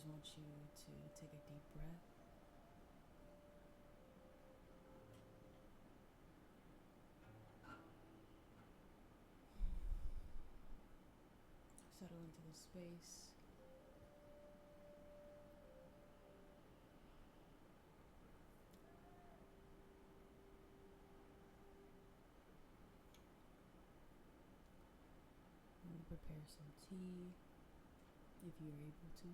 just want you to take a deep breath. Settle into the space. And prepare some tea if you're able to.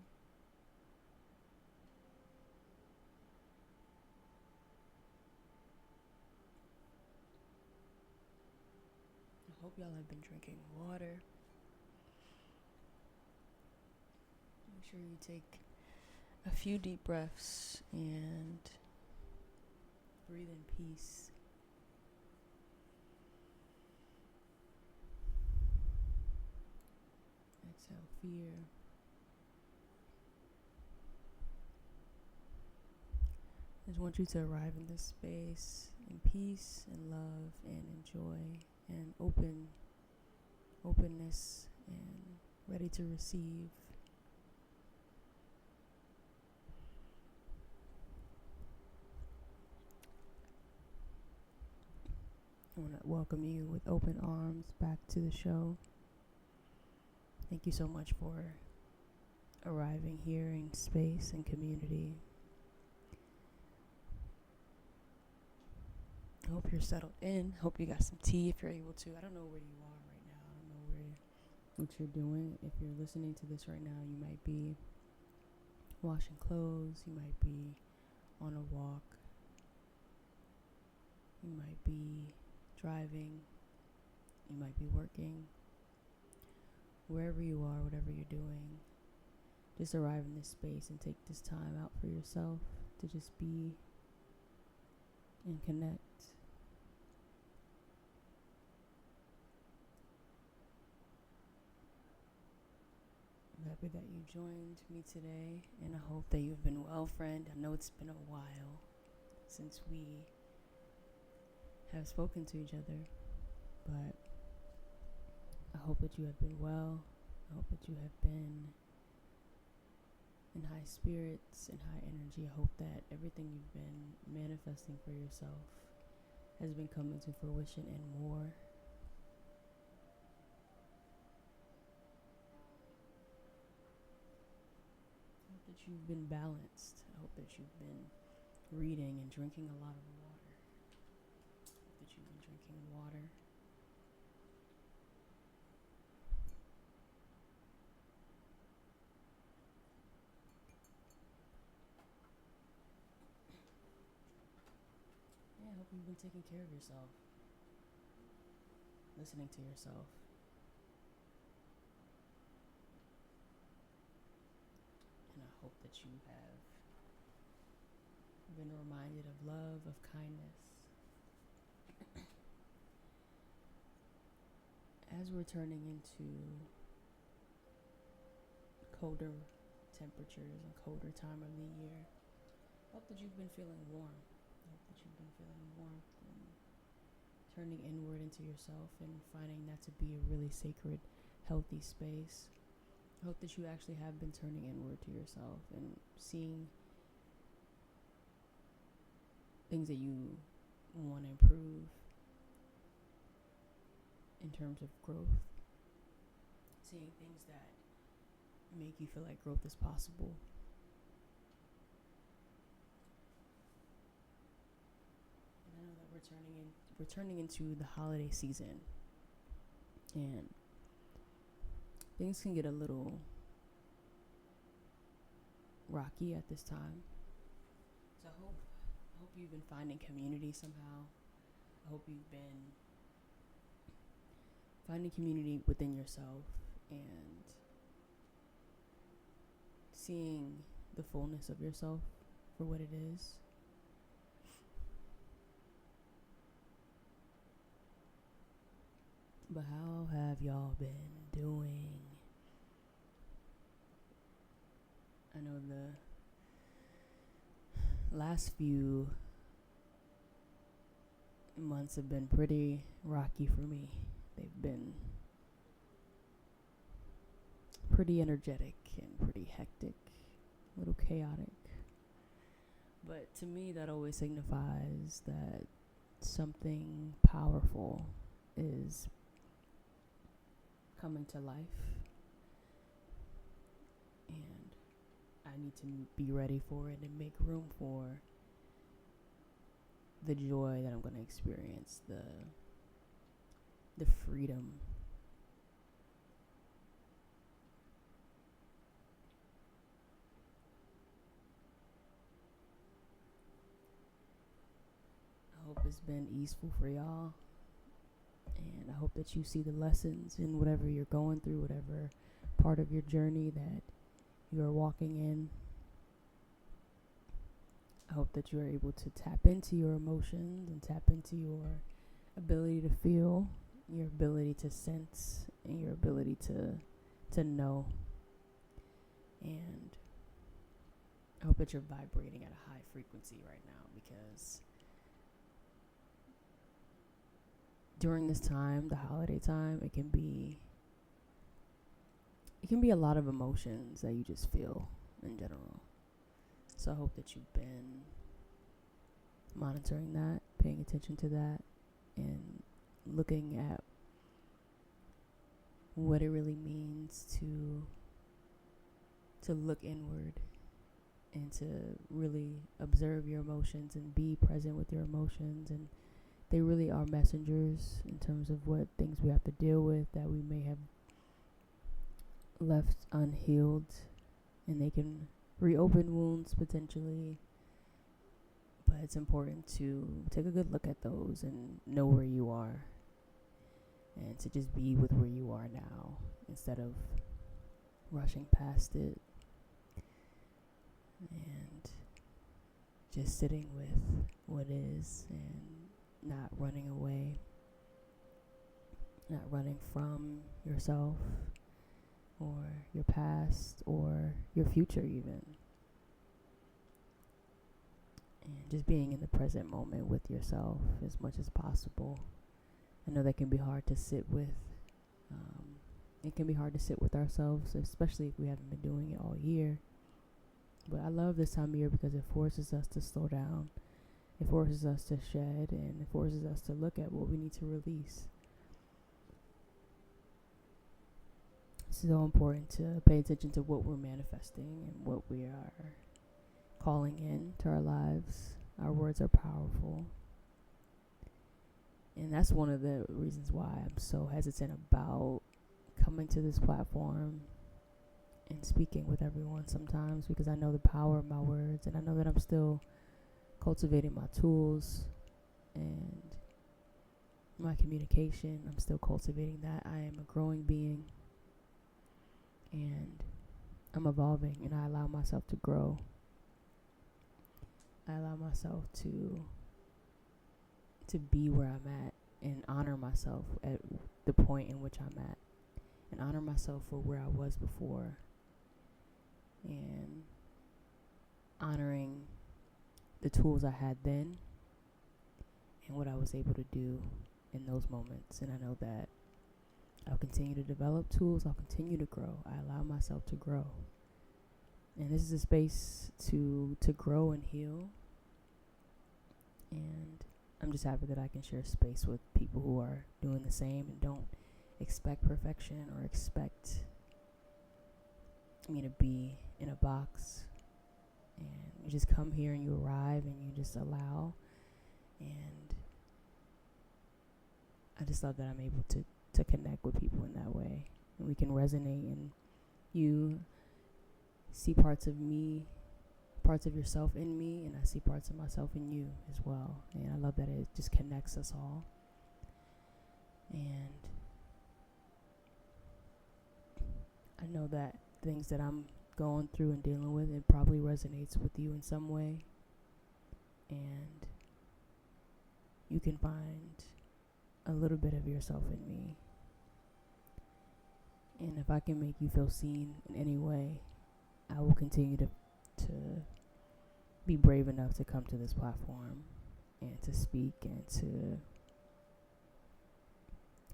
I hope y'all have been drinking water. Make sure you take a few deep breaths and breathe in peace. Exhale fear. I just want you to arrive in this space in peace and love and enjoy and openness and ready to receive. I want to welcome you with open arms back to the show. Thank you so much for arriving here in space and community. I hope you're settled in. Hope you got some tea if you're able to. I don't know where you are right now. I don't know what you're doing. If you're listening to this right now, you might be washing clothes. You might be on a walk. You might be driving. You might be working. Wherever you are, whatever you're doing, just arrive in this space and take this time out for yourself to just be and connect. I'm happy that you joined me today, and I hope that you've been well, friend. I know it's been a while since we have spoken to each other, but I hope that you have been well. I hope that you have been in high spirits and high energy. I hope that everything you've been manifesting for yourself has been coming to fruition and more. I hope that you've been balanced. I hope that you've been reading and drinking a lot of water. I hope that you've been drinking water. Yeah, I hope you've been taking care of yourself, listening to yourself. And I hope that you have been reminded of love, of kindness. As we're turning into colder temperatures and colder time of the year, I hope that you've been feeling warm. I hope that you've been feeling warmth and turning inward into yourself and finding that to be a really sacred, healthy space. I hope that you actually have been turning inward to yourself and seeing things that you want to improve in terms of growth. Seeing things that make you feel like growth is possible. And I know that we're turning into the holiday season, and things can get a little rocky at this time. So I hope you've been finding community somehow. I hope you've been finding community within yourself and seeing the fullness of yourself for what it is. But how have y'all been doing? I know the last few months have been pretty rocky for me. They've been pretty energetic and pretty hectic. a little chaotic. But to me, that always signifies that something powerful is coming to life, and I need to be ready for it and make room for the joy that I'm going to experience, the freedom. I hope it's been easeful for y'all, and I hope that you see the lessons in whatever you're going through, whatever part of your journey that you are walking in. I hope that you are able to tap into your emotions and tap into your ability to feel, your ability to sense, and your ability to know. And I hope that you're vibrating at a high frequency right now, because during this time, the holiday time, it can be a lot of emotions that you just feel in general. So I hope that you've been monitoring that, paying attention to that, and looking at what it really means to look inward and to really observe your emotions and be present with your emotions. And they really are messengers in terms of what things we have to deal with that we may have left unhealed, and they can reopen wounds potentially. But it's important to take a good look at those and know where you are, and to just be with where you are now instead of rushing past it, and just sitting with what is and not running away, not running from yourself or your past or your future even. And just being in the present moment with yourself as much as possible. I know that can be hard to sit with. It can be hard to sit with ourselves, especially if we haven't been doing it all year. But I love this time of year because it forces us to slow down. It forces us to shed, and it forces us to look at what we need to release. It's so important to pay attention to what we're manifesting and what we are calling in to our lives. Our words are powerful. And that's one of the reasons why I'm so hesitant about coming to this platform and speaking with everyone sometimes, because I know the power of my words, and I know that I'm still cultivating my tools and my communication. I'm still cultivating that. I am a growing being, and I'm evolving, and I allow myself to grow. I allow myself to be where I'm at, and honor myself at the point in which I'm at, and honor myself for where I was before, and honoring the tools I had then and what I was able to do in those moments. And I know that I'll continue to develop tools. I'll continue to grow. I allow myself to grow. And this is a space to grow and heal. And I'm just happy that I can share space with people who are doing the same and don't expect perfection or expect me to be in a box. And you just come here and you arrive and you just allow. And I just love that I'm able to connect with people in that way. And we can resonate, and you see parts of me, parts of yourself in me, and I see parts of myself in you as well. And I love that it just connects us all. And I know that things that I'm going through and dealing with, it probably resonates with you in some way. And you can find a little bit of yourself in me. And if I can make you feel seen in any way, I will continue to be brave enough to come to this platform and to speak and to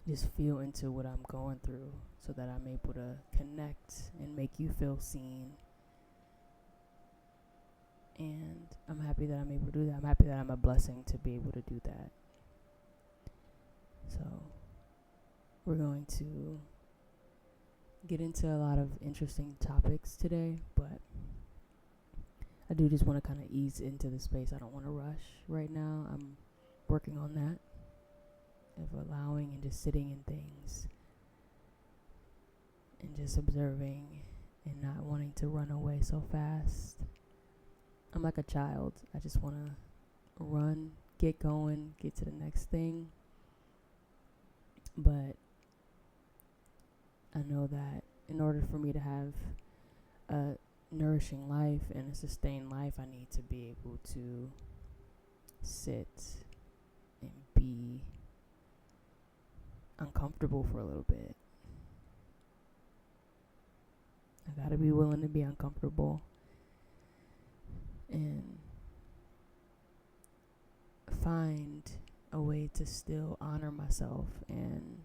just feel into what I'm going through, so that I'm able to connect and make you feel seen And I'm happy that I'm able to do that. I'm happy that I'm a blessing to be able to do that. So we're going to get into a lot of interesting topics today, but I do just want to kind of ease into the space. I don't want to rush right now. I'm working on that, of allowing and just sitting in things and just observing and not wanting to run away so fast. I'm like a child. I just want to run, get going, get to the next thing. But I know that in order for me to have a nourishing life and a sustained life, I need to be able to sit and be uncomfortable for a little bit. I gotta be willing to be uncomfortable and find a way to still honor myself and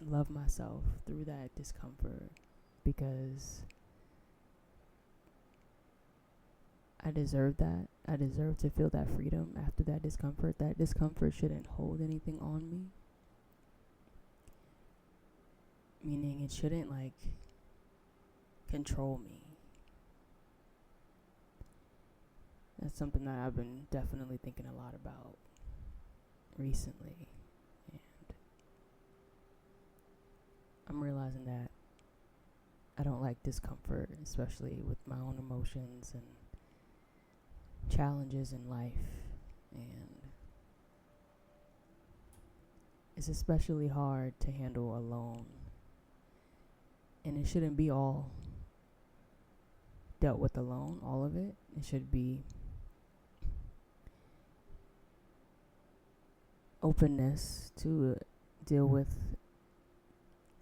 love myself through that discomfort, because I deserve that. I deserve to feel that freedom after that discomfort. That discomfort shouldn't hold anything on me. Meaning it shouldn't control me. That's something that I've been definitely thinking a lot about recently. And I'm realizing that I don't like discomfort, especially with my own emotions and challenges in life. And it's especially hard to handle alone. And it shouldn't be all dealt with alone, all of it. It should be openness to deal with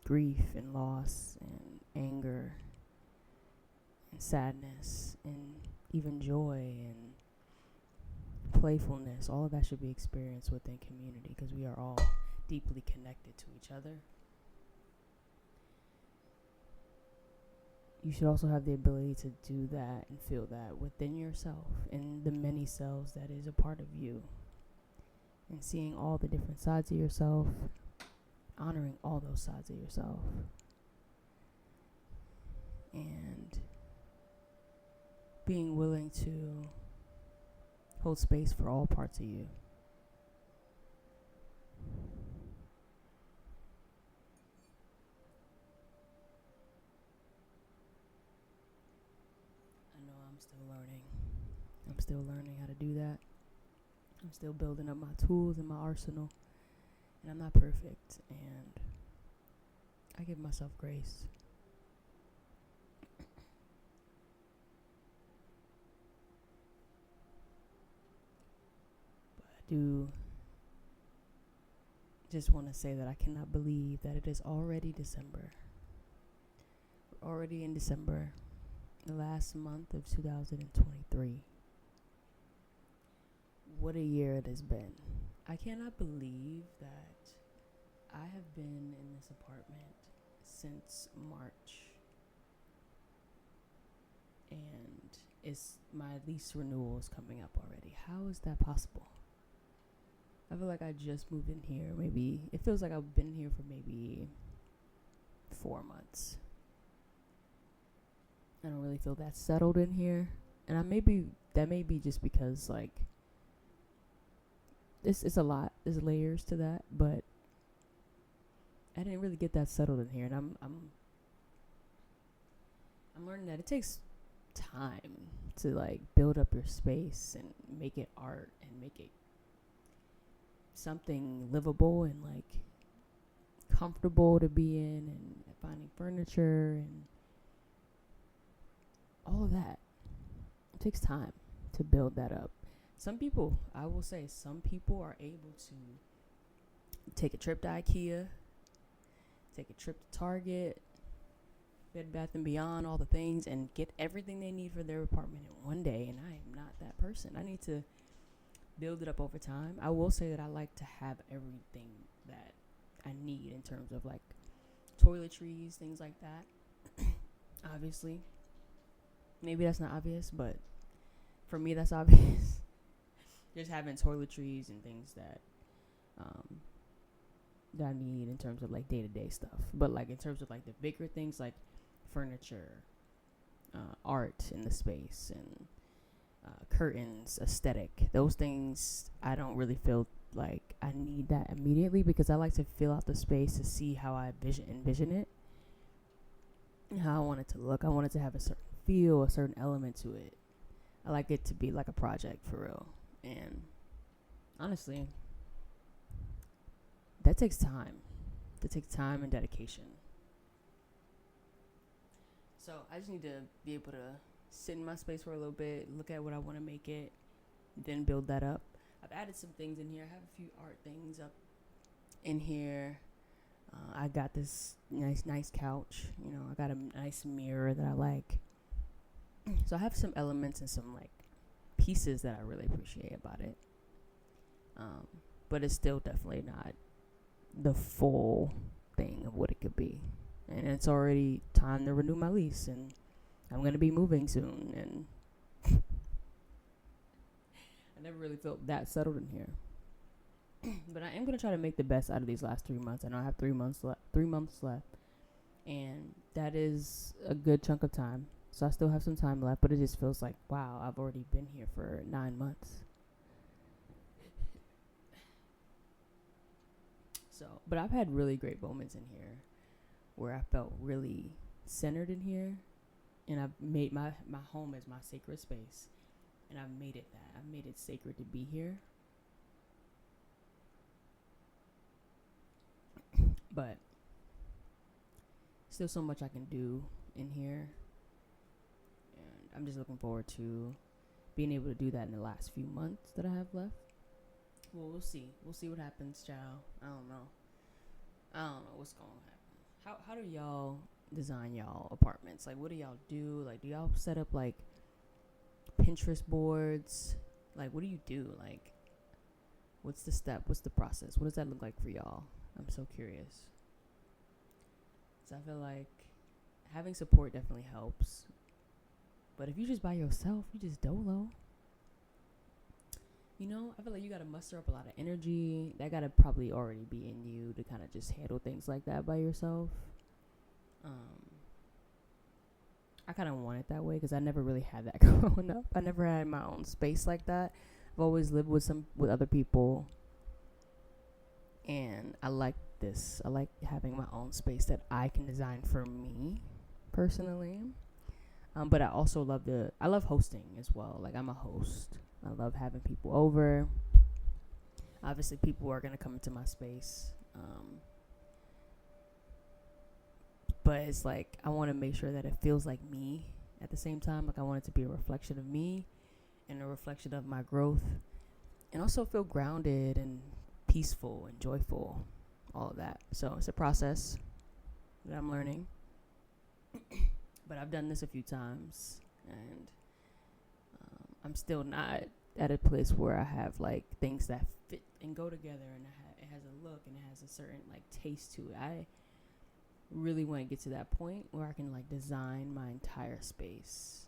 grief and loss and anger and sadness and even joy and playfulness. All of that should be experienced within community, because we are all deeply connected to each other. You should also have the ability to do that and feel that within yourself and the many selves that is a part of you. And seeing all the different sides of yourself, honoring all those sides of yourself. And being willing to hold space for all parts of you. I'm still learning how to do that. I'm still building up my tools and my arsenal. And I'm not perfect. And I give myself grace. But I do just want to say that I cannot believe that it is already December. We're already in December, the last month of 2023. What a year it has been. I cannot believe that I have been in this apartment since March. And my lease renewal is coming up already. How is that possible? I feel like I just moved in here. It feels like I've been here for maybe 4 months. I don't really feel that settled in here. And that may be just because it's a lot. There's layers to that, but I didn't really get that settled in here, and I'm learning that it takes time to build up your space and make it art and make it something livable and comfortable to be in, and finding furniture and all of that. It takes time to build that up. I will say some people are able to take a trip to IKEA, take a trip to Target, Bed Bath & Beyond, all the things, and get everything they need for their apartment in one day. And I am not that person. I need to build it up over time. I will say that I like to have everything that I need in terms of toiletries, things like that. Obviously. Maybe that's not obvious, but for me, that's obvious. Just having toiletries and things um, that I need in terms of like day to day stuff. But like in terms of like the bigger things like furniture, art in the space, and curtains, aesthetic, those things, I don't really feel like I need that immediately because I like to fill out the space to see how I envision it, how I want it to look. I want it to have a certain feel, a certain element to it. I like it to be like a project for real. And honestly, that takes time. That takes time and dedication. So I just need to be able to sit in my space for a little bit, look at what I want to make it, then build that up. I've added some things in here. I have a few art things up in here. I got this nice couch. I got a nice mirror that I like. So I have some elements and some like pieces that I really appreciate about it. But it's still definitely not the full thing of what it could be. And it's already time to renew my lease, and I'm going to be moving soon, and I never really felt that settled in here. But I am going to try to make the best out of these last 3 months. I know I have 3 months left, and that is a good chunk of time. So I still have some time left, but it just feels like, wow, I've already been here for 9 months. So, but I've had really great moments in here where I felt really centered in here, and I've made my home as my sacred space, and I've made it that. I've made it sacred to be here. But still so much I can do in here, and I'm just looking forward to being able to do that in the last few months that I have left. Well, we'll see what happens, child. I don't know what's going to happen. How do y'all design y'all apartments? Like, what do y'all do? Like, do y'all set up like Pinterest boards? Like, what do you do? Like, what's the step? What's the process? What does that look like for y'all? I'm so curious. So I feel like having support definitely helps. But if you just by yourself, you just dolo. I feel like you got to muster up a lot of energy. That got to probably already be in you to kind of just handle things like that by yourself. I kind of want it that way because I never really had that growing up. I never had my own space like that. I've always lived with other people. And I like this. I like having my own space that I can design for me personally. But I also love hosting as well. Like, I'm a host. I love having people over. Obviously, people are going to come into my space. But it's like, I want to make sure that it feels like me at the same time. Like, I want it to be a reflection of me and a reflection of my growth. And also feel grounded and peaceful and joyful. All of that. So it's a process that I'm learning. But I've done this a few times. And I'm still not at a place where I have like things that fit and go together, and it has a look and it has a certain like taste to it. I really want to get to that point where I can like design my entire space.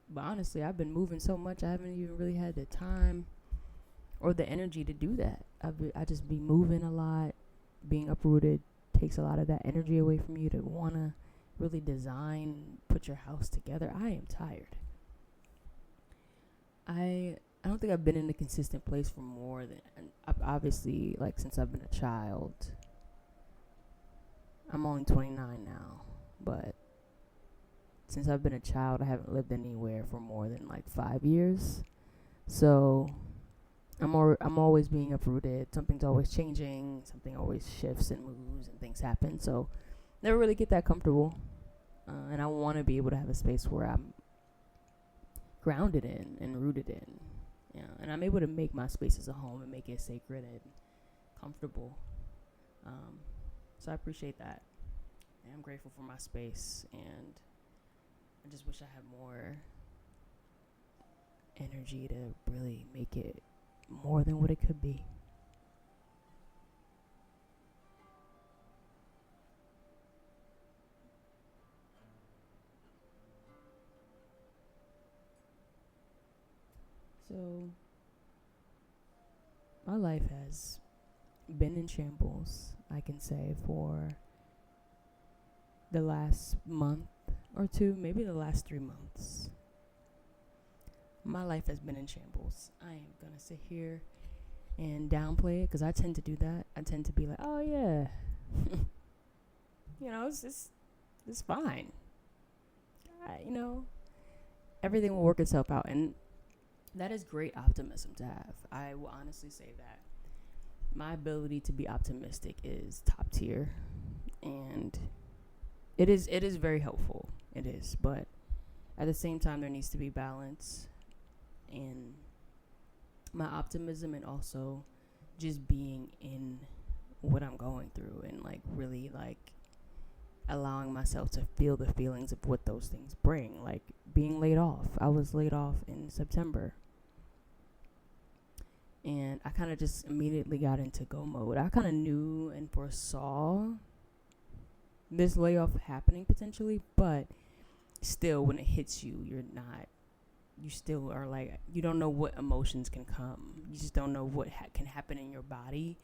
But honestly, I've been moving so much, I haven't even really had the time or the energy to do that. I just be moving a lot. Being uprooted takes a lot of that energy away from you to want to really design, put your house together. I am tired. I don't think I've been in a consistent place for more than, obviously, like, since I've been a child. I'm only 29 now, but since I've been a child, I haven't lived anywhere for more than like 5 years. So I'm always being uprooted. Something's always changing. Something always shifts and moves, and things happen. So never really get that comfortable. And I want to be able to have a space where I'm grounded in and rooted in. Yeah, and I'm able to make my spaces a home and make it sacred and comfortable. So I appreciate that. And I'm grateful for my space, and I just wish I had more energy to really make it more than what it could be. So, my life has been in shambles, I can say, for the last month or two, maybe the last 3 months. My life has been in shambles. I am going to sit here and downplay it because I tend to do that. I tend to be like, oh, yeah. It's fine. Everything will work itself out. And that is great optimism to have. I will honestly say that my ability to be optimistic is top tier. And it is very helpful. It is. But at the same time, there needs to be balance in my optimism and also just being in what I'm going through and really allowing myself to feel the feelings of what those things bring, like being laid off. I was laid off in September and I kind of just immediately got into go mode. I kind of knew and foresaw this layoff happening potentially, but still when it hits you, you still are you don't know what emotions can come. You just don't know what can happen in your body.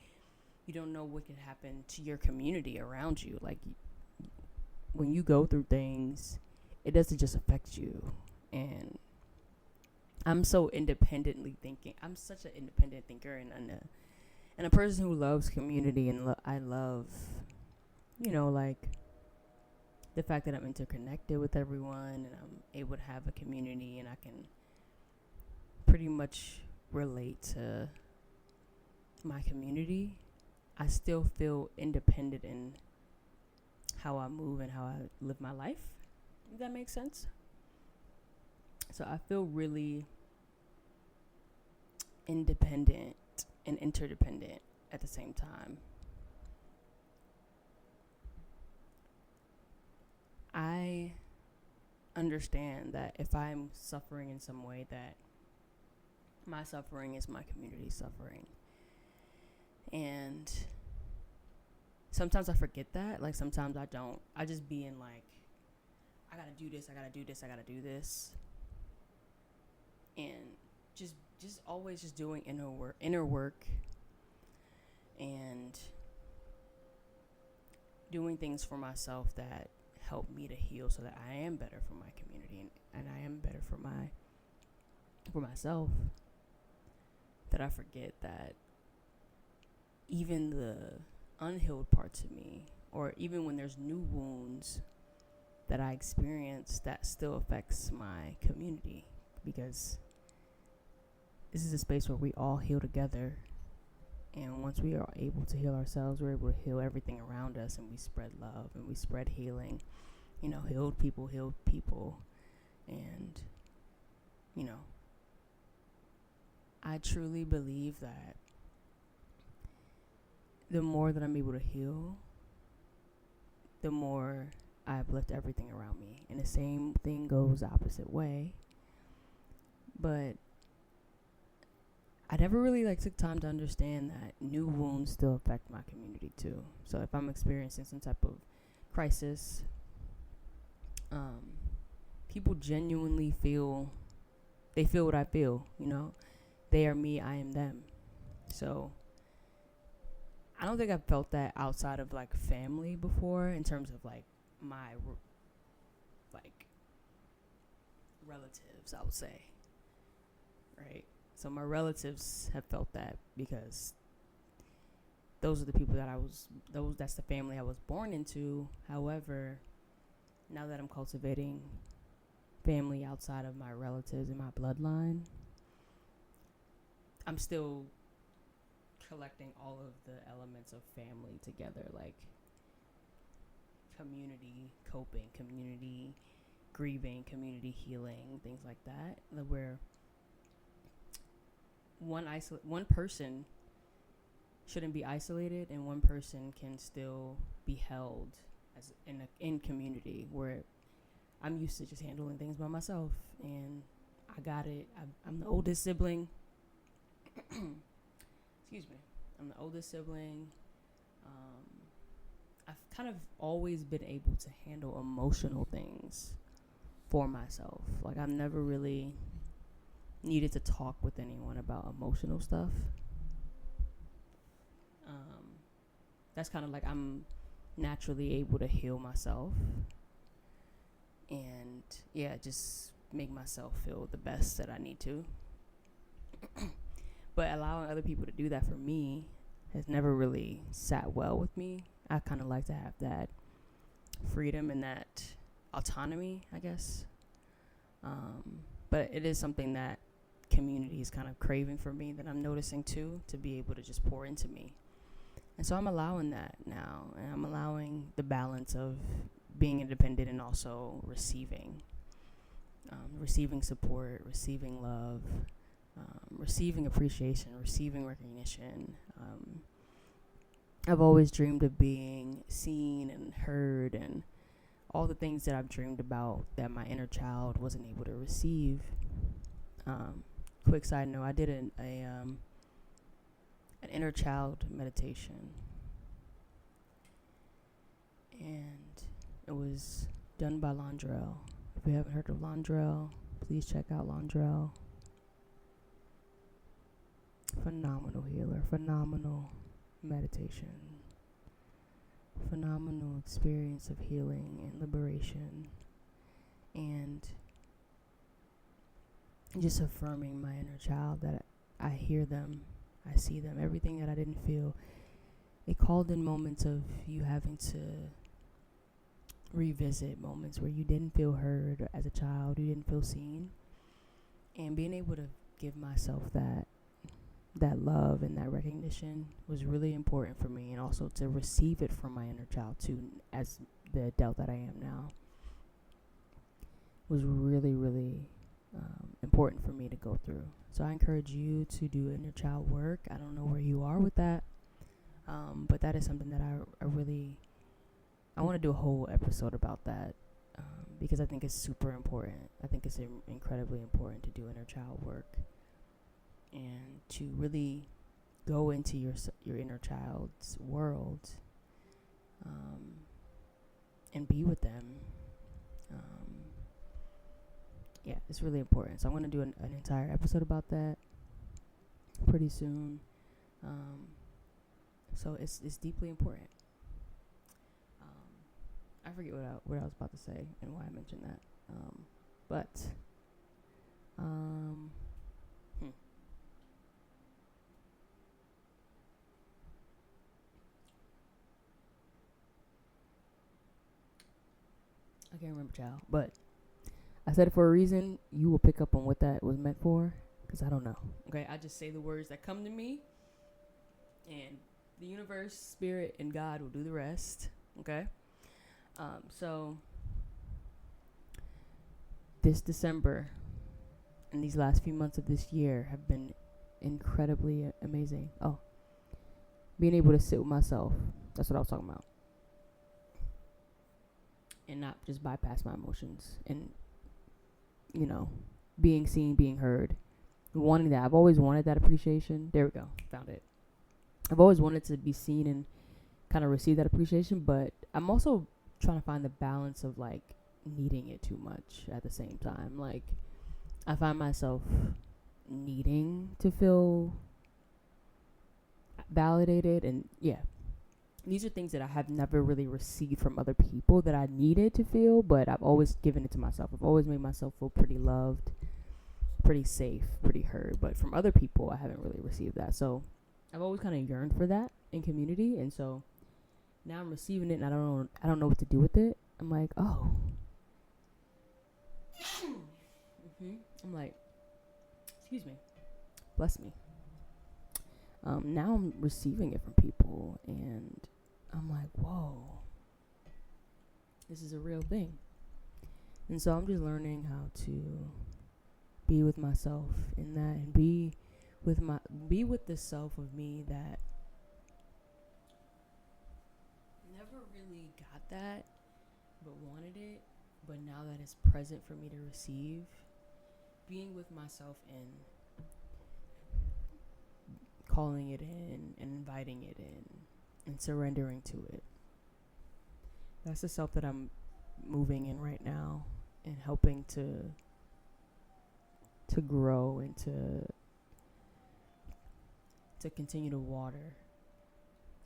You don't know what can happen to your community around you. When you go through things, it doesn't just affect you. And I'm so independently thinking. I'm such an independent thinker and a person who loves community. And I love, the fact that I'm interconnected with everyone and I'm able to have a community and I can pretty much relate to my community. I still feel independent in how I move and how I live my life, if that makes sense. So I feel really independent and interdependent at the same time. I understand that if I'm suffering in some way, that my suffering is my community's suffering. And sometimes I forget that. Sometimes I don't. I just be in I gotta do this, I gotta do this, I gotta do this. And just always just doing inner work and doing things for myself that help me to heal so that I am better for my community and I am better for myself. That I forget that even the unhealed parts of me, or even when there's new wounds that I experience, that still affects my community, because this is a space where we all heal together. And once we are able to heal ourselves, we're able to heal everything around us, and we spread love and we spread healing. Healed people. And, I truly believe that the more that I'm able to heal, the more I uplift everything around me. And the same thing goes the opposite way. But I never really took time to understand that new wounds still affect my community too. So if I'm experiencing some type of crisis, people genuinely feel what I feel, They are me, I am them. So I don't think I've felt that outside of family before, in terms of my relatives, I would say. Right? So my relatives have felt that because those are the people that's the family I was born into. However, now that I'm cultivating family outside of my relatives and my bloodline, I'm still collecting all of the elements of family together, community coping, community grieving, community healing, things like that, where one person shouldn't be isolated and one person can still be held as in community, where I'm used to just handling things by myself and I got it. I'm the oldest sibling. Excuse me. I'm the oldest sibling. I've kind of always been able to handle emotional things for myself. I've never really needed to talk with anyone about emotional stuff. That's kind of like I'm naturally able to heal myself and just make myself feel the best that I need to. But allowing other people to do that for me has never really sat well with me. I kind of like to have that freedom and that autonomy, I guess. But it is something that community is kind of craving for me, that I'm noticing too, to be able to just pour into me. And so I'm allowing that now, and I'm allowing the balance of being independent and also receiving support, receiving love, receiving appreciation, receiving recognition. I've always dreamed of being seen and heard, and all the things that I've dreamed about that my inner child wasn't able to receive. Quick side note, I did an inner child meditation, and it was done by Londrell. If you haven't heard of Londrell, please check out Londrell. Phenomenal healer, phenomenal meditation, phenomenal experience of healing and liberation, and just affirming my inner child, that I hear them, I see them, everything that I didn't feel. It called in moments of you having to revisit moments where you didn't feel heard as a child, you didn't feel seen, and being able to give myself that love and that recognition was really important for me, and also to receive it from my inner child too, as the adult that I am now, was really, really important for me to go through. So I encourage you to do inner child work. I don't know where you are with that, but that is something that I want to do a whole episode about that, because I think it's super important. I think it's incredibly important to do inner child work and to really go into your inner child's world, and be with them. It's really important. So I'm going to do an entire episode about that pretty soon. So it's deeply important. I forget what I was about to say and why I mentioned that. I can't remember, child. But I said it for a reason. You will pick up on what that was meant for, because I don't know. Okay, I just say the words that come to me, and the universe, spirit, and God will do the rest. Okay? So this December and these last few months of this year have been incredibly amazing. Oh, being able to sit with myself. That's what I was talking about. And not just bypass my emotions. And, being seen, being heard. Wanting that. I've always wanted that appreciation. There we go. Found it. I've always wanted to be seen and kind of receive that appreciation. But I'm also trying to find the balance of, like, needing it too much at the same time. Like, I find myself needing to feel validated, and these are things that I have never really received from other people that I needed to feel, but I've always given it to myself. I've always made myself feel pretty loved, pretty safe, pretty heard, but from other people I haven't really received that. So I've always kind of yearned for that in community, and so now I'm receiving it, and I don't know what to do with it. I'm like, oh. I'm like, excuse me, bless me. Now I'm receiving it from people, and I'm like, whoa, this is a real thing. And so I'm just learning how to be with myself in that, and be with the self of me that never really got that, but wanted it, but now that it's present for me to receive, being with myself in calling it in and inviting it in and surrendering to it. That's the self that I'm moving in right now, and helping to to grow and to continue to water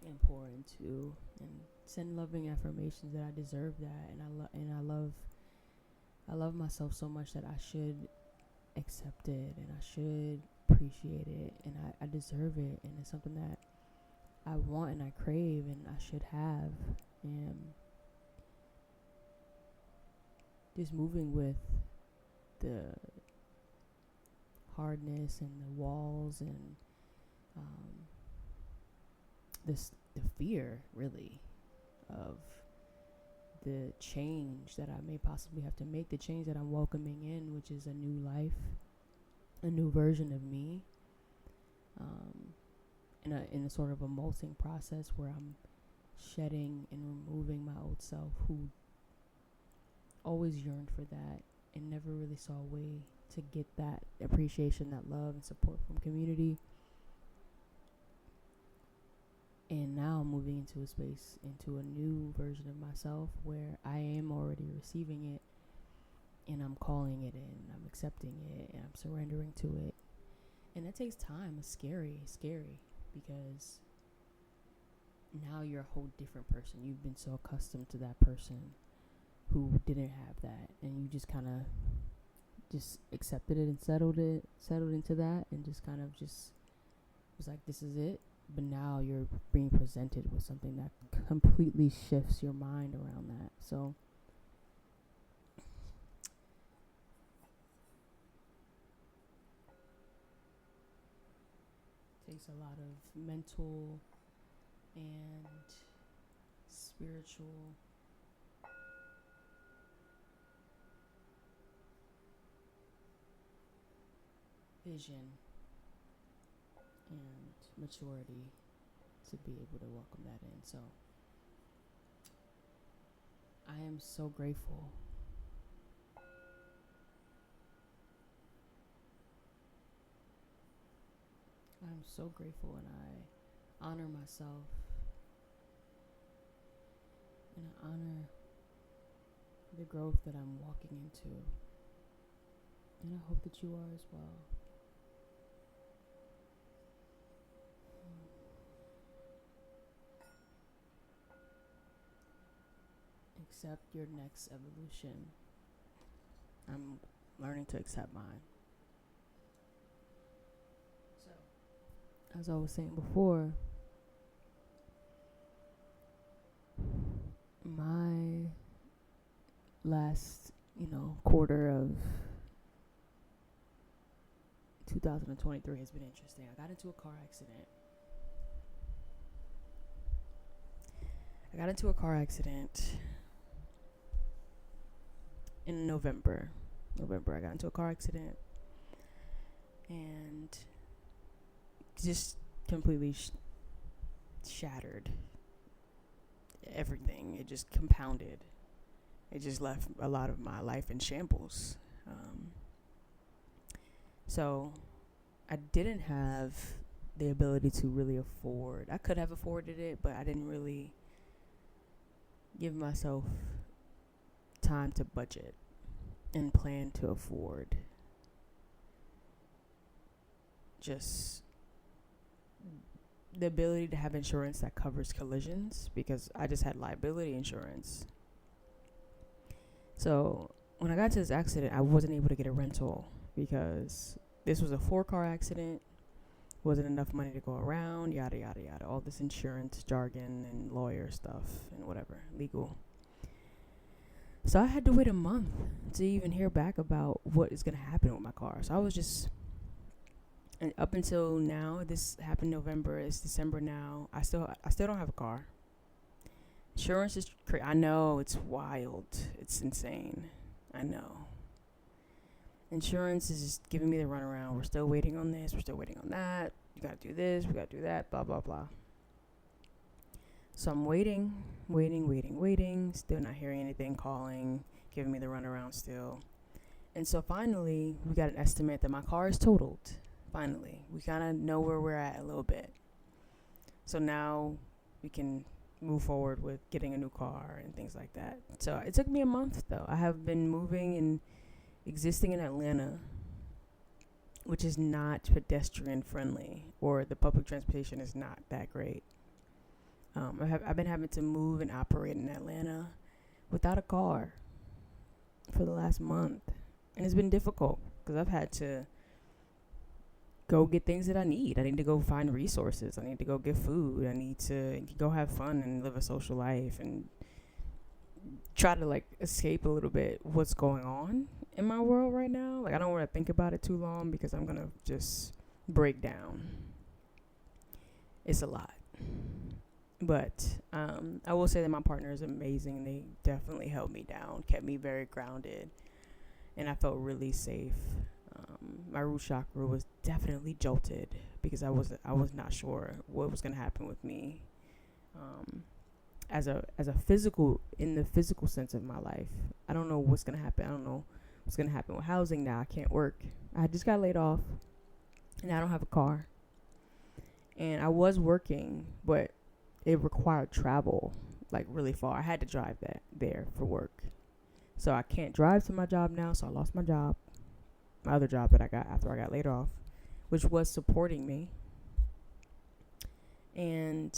and pour into and send loving affirmations that I deserve that, and I love myself so much that I should accept it and I should appreciate it, and I deserve it, and it's something that I want and I crave and I should have. And just moving with the hardness and the walls and the fear, really, of the change that I may possibly have to make, the change that I'm welcoming in, which is a new life, a new version of me, in a sort of a molting process where I'm shedding and removing my old self, who always yearned for that and never really saw a way to get that appreciation, that love and support from community. And now I'm moving into a space, into a new version of myself where I am already receiving it, and I'm calling it in, I'm accepting it, and I'm surrendering to it. And that takes time. It's scary, because now you're a whole different person. You've been so accustomed to that person who didn't have that, and you just kind of just accepted it and settled into that, and just kind of just was like, this is it. But now you're being presented with something that completely shifts your mind around that. So it takes a lot of mental and spiritual vision and maturity to be able to welcome that in. So I am so grateful. I'm so grateful, and I honor myself, and I honor the growth that I'm walking into, and I hope that you are as well. Accept your next evolution. I'm learning to accept mine. So, as I was saying before, my last, quarter of 2023 has been interesting. I got into a car accident in November. I got into a car accident and just completely shattered everything. It just compounded. It just left a lot of my life in shambles. So I didn't have the ability to really afford. I could have afforded it, but I didn't really give myself time to budget and plan to afford just the ability to have insurance that covers collisions, because I just had liability insurance. So when I got to this accident, I wasn't able to get a rental because this was a 4-car accident. Wasn't enough money to go around, yada yada yada, all this insurance jargon and lawyer stuff and whatever, legal. So I had to wait a month to even hear back about what is going to happen with my car. So I was just, and up until now, this happened November, it's December now, I still don't have a car. Insurance is I know, it's wild, it's insane, I know. Insurance is just giving me the runaround. We're still waiting on this. We're still waiting on that. You got to do this. We got to do that. Blah, blah, blah. So I'm waiting. Still not hearing anything, calling, giving me the runaround still. And so finally, we got an estimate that my car is totaled. Finally. We kind of know where we're at a little bit. So now we can move forward with getting a new car and things like that. So it took me a month, though. I have been moving and existing in Atlanta which is not pedestrian friendly, or the public transportation is not that great. I've been having to move and operate in Atlanta without a car for the last month, and it's been difficult because I've had to go get things that I need. I need to go find resources. I need to go get food. I need to go have fun and live a social life and try to like escape a little bit what's going on in my world right now. Like, I don't want to think about it too long because I'm gonna just break down. It's a lot. But I will say that my partner is amazing. They definitely held me down, kept me very grounded, and I felt really safe. My root chakra was definitely jolted because I was not sure what was gonna happen with me, as a physical, in the physical sense of my life. I don't know what's gonna happen. I don't know what's gonna happen with housing now. I can't work. I just got laid off, and I don't have a car. And I was working, but it required travel, like really far. I had to drive there for work, so I can't drive to my job now. So I lost my job. My other job that I got after I got laid off, which was supporting me. And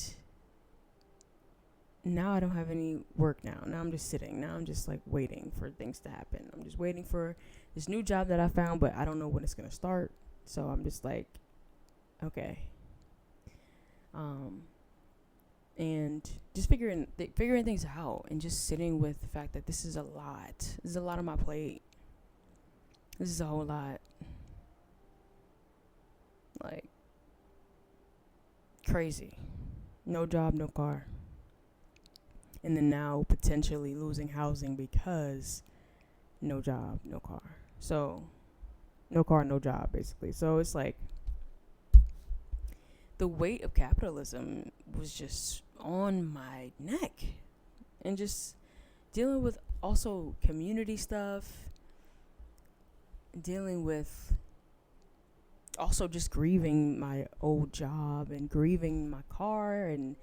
now I don't have any work now. Now I'm just sitting. Now I'm just like waiting for things to happen. I'm just waiting for this new job that I found, but I don't know when it's going to start. So I'm just like, okay. And just figuring things out, and just sitting with the fact that this is a lot. This is a lot on my plate. This is a whole lot. Like, crazy. No job, no car. And then now potentially losing housing because no job, no car. So, no car, no job, basically. So it's like the weight of capitalism was just on my neck. And just dealing with also community stuff, dealing with also just grieving my old job and grieving my car and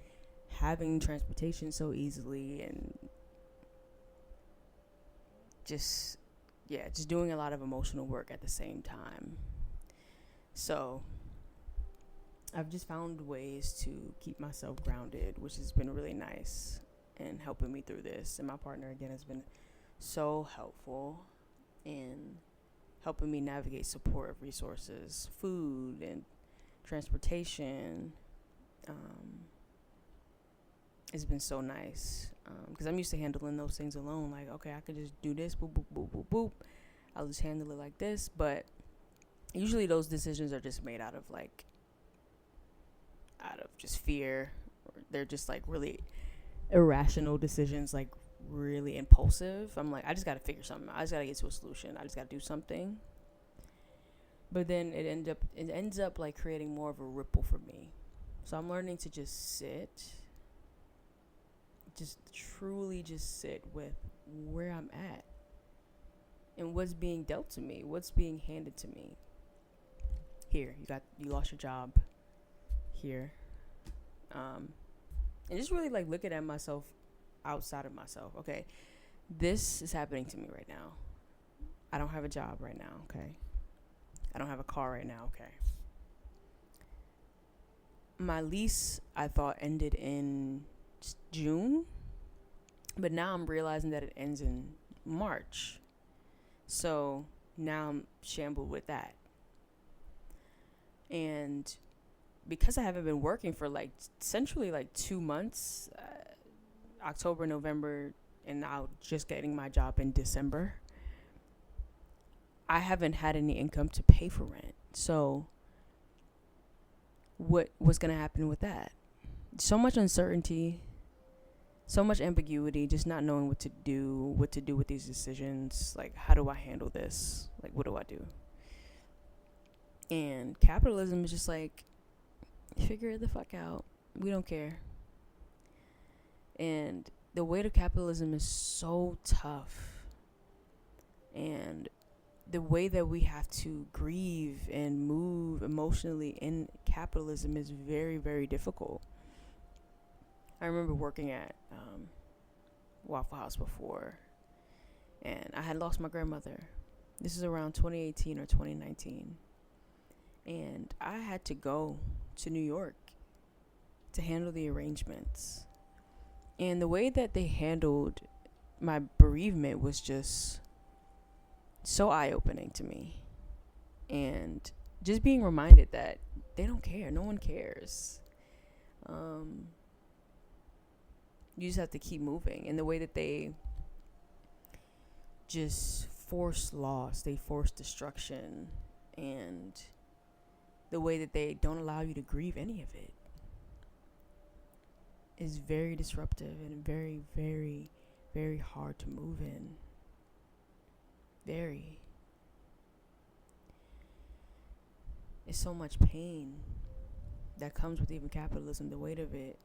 having transportation so easily, and just doing a lot of emotional work at the same time. So I've just found ways to keep myself grounded, which has been really nice and helping me through this. And my partner, again, has been so helpful in helping me navigate support of resources, food, and transportation. It's been so nice, because I'm used to handling those things alone. Like, okay, I could just do this, boop, boop, boop, boop, boop. I'll just handle it like this. But usually those decisions are just made out of just fear. Or they're just like really irrational decisions, like really impulsive. I'm like, I just gotta figure something out. I just gotta get to a solution. I just gotta do something. But then it ends up like creating more of a ripple for me. So I'm learning to just sit, just truly just sit with where I'm at and what's being dealt to me, what's being handed to me. Here, you lost your job. Here, and just really like looking at myself outside of myself. Okay, this is happening to me right now. I don't have a job right now. Okay, I don't have a car right now. Okay, my lease, I thought, ended in June, but now I'm realizing that it ends in March. So now I'm shambled with that. And because I haven't been working for like essentially like 2 months, October, November, and now just getting my job in December, I haven't had any income to pay for rent. So what's going to happen with that? So much uncertainty, so much ambiguity, just not knowing what to do with these decisions. Like, how do I handle this? Like, what do I do? And capitalism is just like, figure it the fuck out. We don't care. And the weight of capitalism is so tough. And the way that we have to grieve and move emotionally in capitalism is very, very difficult. I remember working at Waffle House before, and I had lost my grandmother. This is around 2018 or 2019. And I had to go to New York to handle the arrangements. And the way that they handled my bereavement was just so eye-opening to me. And just being reminded that they don't care. No one cares. You just have to keep moving. And the way that they just force loss, they force destruction, and the way that they don't allow you to grieve any of it is very disruptive and very, very, very hard to move in. Very. It's so much pain that comes with even capitalism, the weight of it.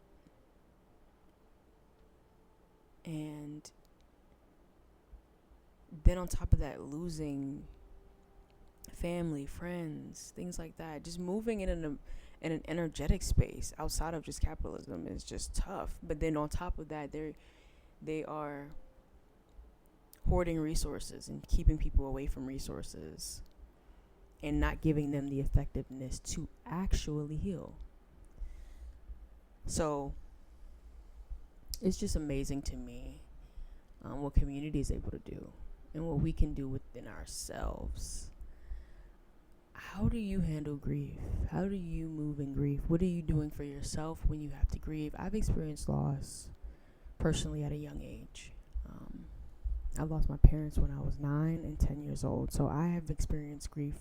And then on top of that, losing family, friends, things like that. Just moving in an energetic space outside of just capitalism is just tough. But then on top of that, they are hoarding resources and keeping people away from resources and not giving them the effectiveness to actually heal. So it's just amazing to me what community is able to do and what we can do within ourselves. How do you handle grief? How do you move in grief? What are you doing for yourself when you have to grieve? I've experienced loss personally at a young age. I lost my parents when I was 9 and 10 years old. So I have experienced grief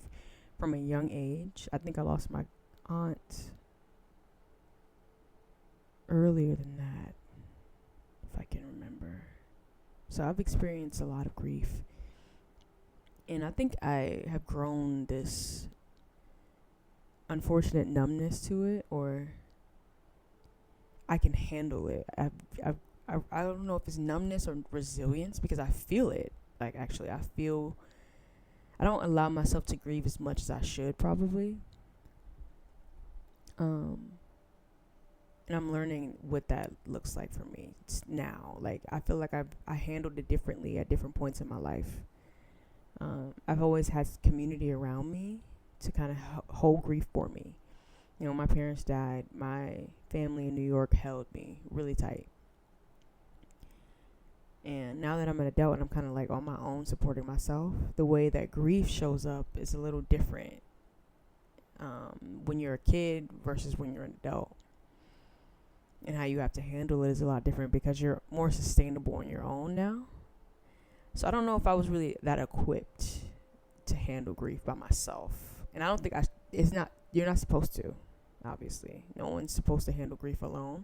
from a young age. I think I lost my aunt earlier than that, if I can remember. So I've experienced a lot of grief. And I think I have grown this unfortunate numbness to it, or I can handle it. I don't know if it's numbness or resilience, because I feel it. Like, actually, I don't allow myself to grieve as much as I should, probably. And I'm learning what that looks like for me now. Like, I feel like I handled it differently at different points in my life. I've always had community around me to kind of hold grief for me. You know, my parents died. My family in New York held me really tight. And now that I'm an adult and I'm kind of like on my own supporting myself, the way that grief shows up is a little different when you're a kid versus when you're an adult. And how you have to handle it is a lot different because you're more sustainable on your own now. So I don't know if I was really that equipped to handle grief by myself. And I don't think you're not supposed to, obviously. No one's supposed to handle grief alone.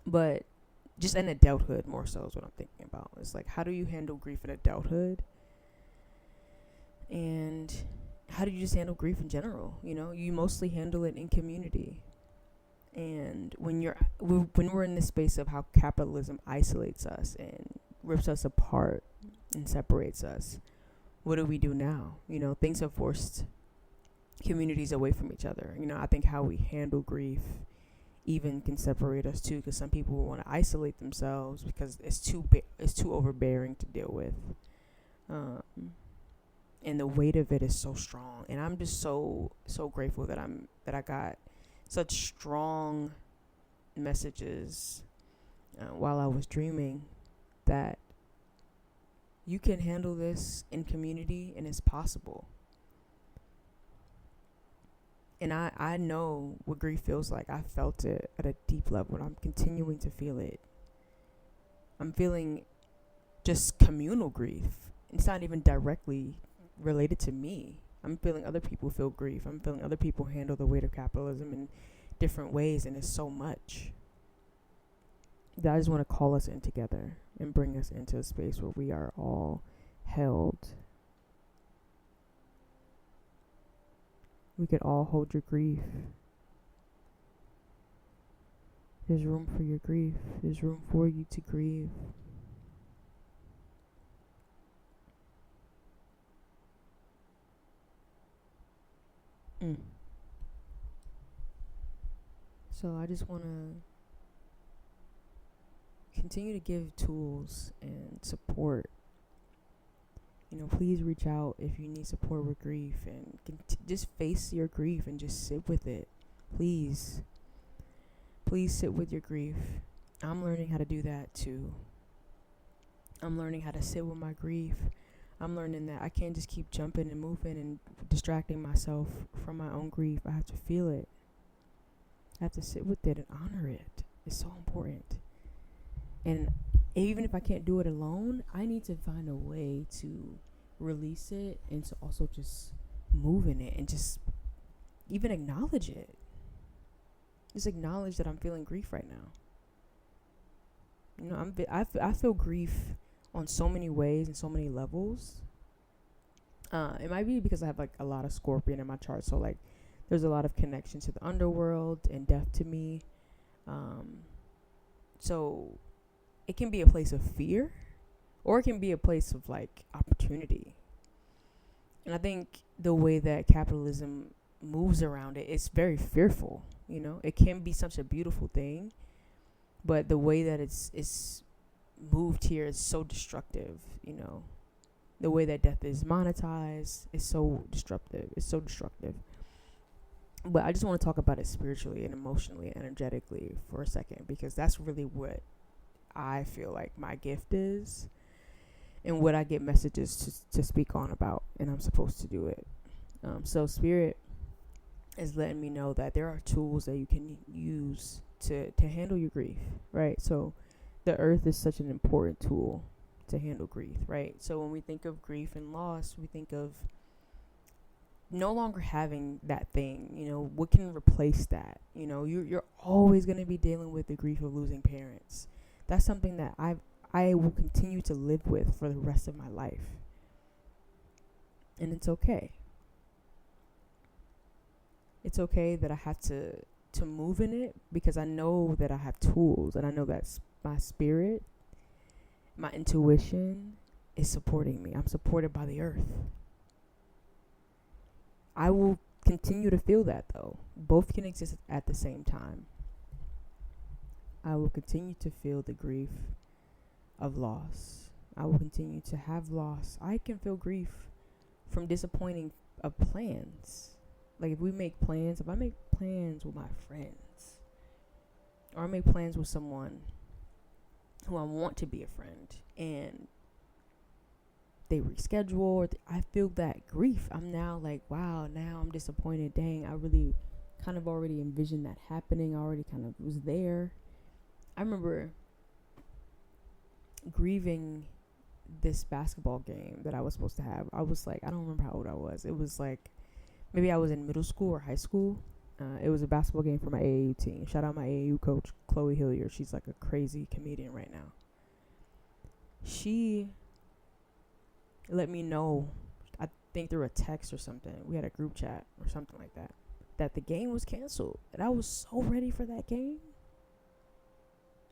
But just in adulthood more so is what I'm thinking about. It's like, how do you handle grief in adulthood? And how do you just handle grief in general? You know, you mostly handle it in community. And when we're in this space of how capitalism isolates us and rips us apart and separates us, what do we do now? You know, things have forced communities away from each other. You know, I think how we handle grief even can separate us too, because some people want to isolate themselves because it's too overbearing to deal with, and the weight of it is so strong. And I'm just so grateful that I got such strong messages while I was dreaming that you can handle this in community and it's possible. And I know what grief feels like. I felt it at a deep level, and I'm continuing to feel it. I'm feeling just communal grief. It's not even directly related to me. I'm feeling other people feel grief. I'm feeling other people handle the weight of capitalism in different ways, and it's so much that I just want to call us in together and bring us into a space where we are all held. We could all hold your grief. There's room for your grief. There's room for you to grieve. So I just want to continue to give tools and support Please reach out if you need support with grief, and just face your grief and just sit with it. Please sit with your grief. I'm learning how to do that too. I'm learning how to sit with my grief. I'm learning that I can't just keep jumping and moving and distracting myself from my own grief. I have to feel it. I have to sit with it and honor it. It's so important. And even if I can't do it alone, I need to find a way to release it and to also just move in it and just even acknowledge it. Just acknowledge that I'm feeling grief right now. I feel grief on so many ways and so many levels. It might be because I have like a lot of Scorpion in my chart, so like there's a lot of connection to the underworld and death to me. So it can be a place of fear, or it can be a place of like opportunity. And I think the way that capitalism moves around it, it's very fearful. It can be such a beautiful thing, but the way that it's moved here is so destructive. The way that death is monetized is so destructive. But I just want to talk about it spiritually and emotionally and energetically for a second, because that's really what I feel like my gift is, and what I get messages to speak on about, and I'm supposed to do it. So Spirit is letting me know that there are tools that you can use to handle your grief, right? So the earth is such an important tool to handle grief, right? So when we think of grief and loss, we think of no longer having that thing. What can replace that? You're always going to be dealing with the grief of losing parents. That's something that I will continue to live with for the rest of my life. And it's okay. It's okay that I have to move in it, because I know that I have tools, and I know that my spirit, my intuition is supporting me. I'm supported by the earth. I will continue to feel that, though. Both can exist at the same time. I will continue to feel the grief of loss. I will continue to have loss. I can feel grief from disappointing of plans. Like if I make plans with my friends, or I make plans with someone who I want to be a friend, and they reschedule, I feel that grief. I'm now like, wow, now I'm disappointed. Dang, I really kind of already envisioned that happening. I already kind of was there. I remember grieving this basketball game that I was supposed to have. I was like, I don't remember how old I was. It was like, maybe I was in middle school or high school. It was a basketball game for my AAU team. Shout out my AAU coach, Chloe Hilliard. She's like a crazy comedian right now. She let me know, I think through a text or something, we had a group chat or something like that, that the game was canceled. And I was so ready for that game,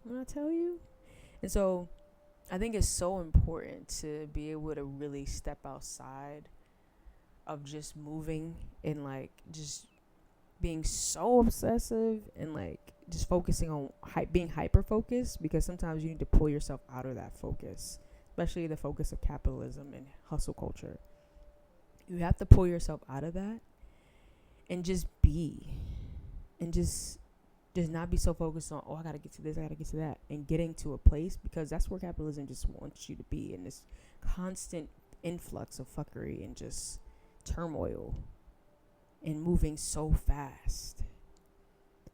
when I tell you. And so I think it's so important to be able to really step outside of just moving and like just being so obsessive and like just focusing on being hyper focused, because sometimes you need to pull yourself out of that focus, especially the focus of capitalism and hustle culture. You have to pull yourself out of that and just be, and just not be so focused on, I gotta get to this, I gotta get to that, and getting to a place, because that's where capitalism just wants you to be, in this constant influx of fuckery and just turmoil and moving so fast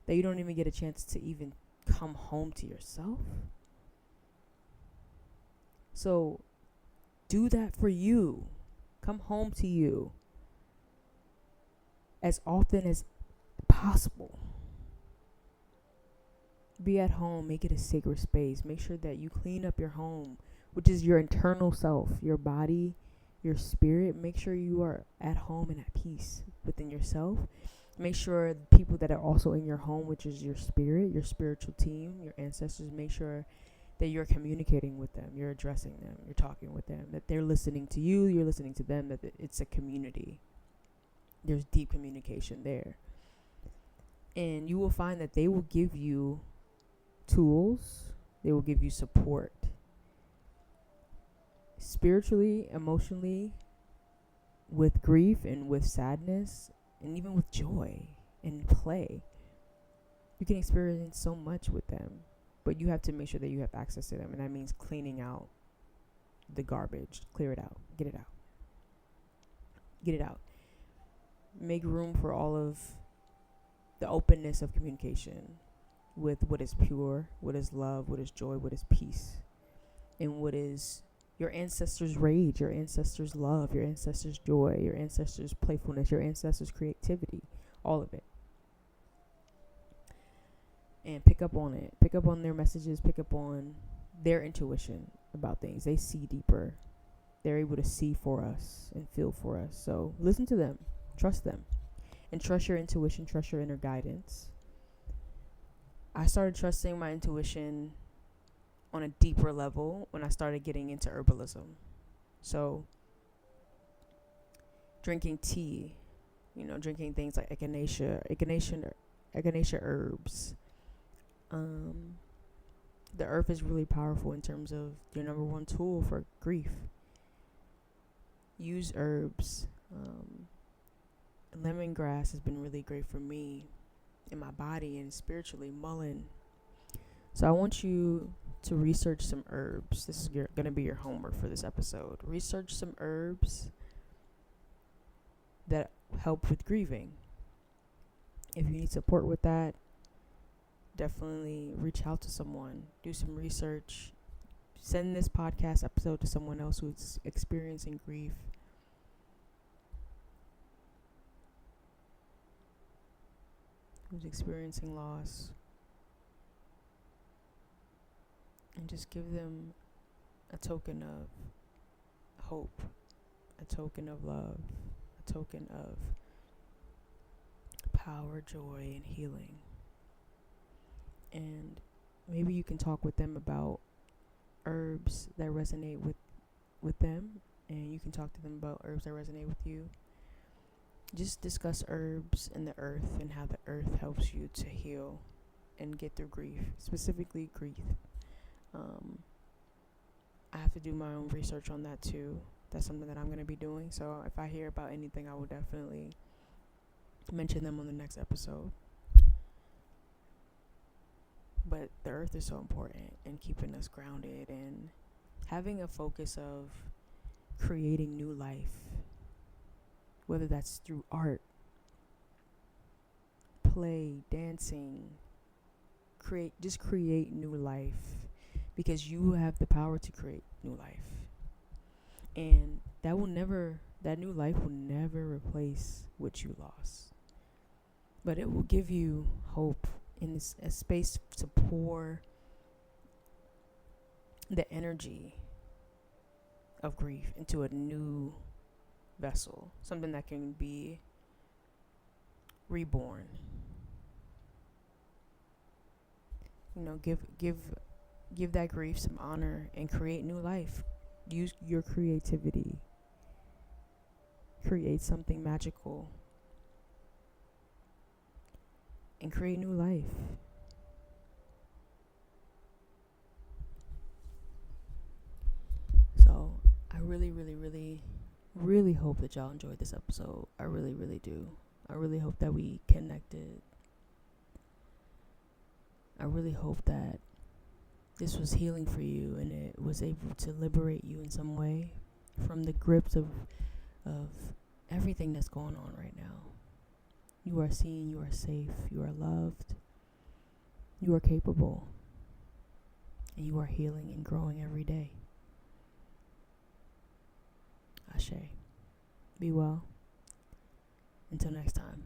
that you don't even get a chance to even come home to yourself. So do that for you. Come home to you as often as possible. Be at home. Make it a sacred space. Make sure that you clean up your home, which is your internal self, your body, your spirit. Make sure you are at home and at peace within yourself. Make sure the people that are also in your home, which is your spirit, your spiritual team, your ancestors, make sure that you're communicating with them, you're addressing them, you're talking with them, that they're listening to you, you're listening to them, that it's a community. There's deep communication there. And you will find that they will give you tools, they will give you support spiritually, emotionally, with grief and with sadness, and even with joy and play. You can experience so much with them, but you have to make sure that you have access to them, and that means cleaning out the garbage. Clear it out. Get it out. Get it out. Make room for all of the openness of communication with what is pure, what is love, what is joy, what is peace, and what is your ancestors' rage, your ancestors' love, your ancestors' joy, your ancestors' playfulness, your ancestors' creativity, all of it. And pick up on it. Pick up on their messages. Pick up on their intuition about things. They see deeper. They're able to see for us and feel for us. So listen to them. Trust them. And trust your intuition. Trust your inner guidance. I started trusting my intuition on a deeper level when I started getting into herbalism. So drinking tea, drinking things like echinacea herbs. The earth is really powerful in terms of your number one tool for grief. Use herbs. Lemongrass has been really great for me in my body and spiritually. Mullein. So I want you to research some herbs. This is going to be your homework for this episode. Research some herbs that help with grieving. If you need support with that, definitely reach out to someone. Do some research. Send this podcast episode to someone else who's experiencing grief. Who's experiencing loss. And just give them a token of hope, a token of love, a token of power, joy, and healing. And maybe you can talk with them about herbs that resonate with them, and you can talk to them about herbs that resonate with you. Just discuss herbs and the earth and how the earth helps you to heal and get through grief, specifically grief. I have to do my own research on that too. That's something that I'm going to be doing. So if I hear about anything, I will definitely mention them on the next episode. But the earth is so important in keeping us grounded and having a focus of creating new life, whether that's through art, play, dancing, create new life, because you have the power to create new life. And that new life will never replace what you lost. But it will give you hope in a space to pour the energy of grief into a new vessel, something that can be reborn. Give that grief some honor and create new life. Use your creativity. Create something magical. And create new life. So I really, really, really, really hope that y'all enjoyed this episode. I really, really do. I really hope that we connected. I really hope that this was healing for you and it was able to liberate you in some way from the grips of everything that's going on right now. You are seen, you are safe, you are loved, you are capable, and you are healing and growing every day. Ashe. Be well. Until next time.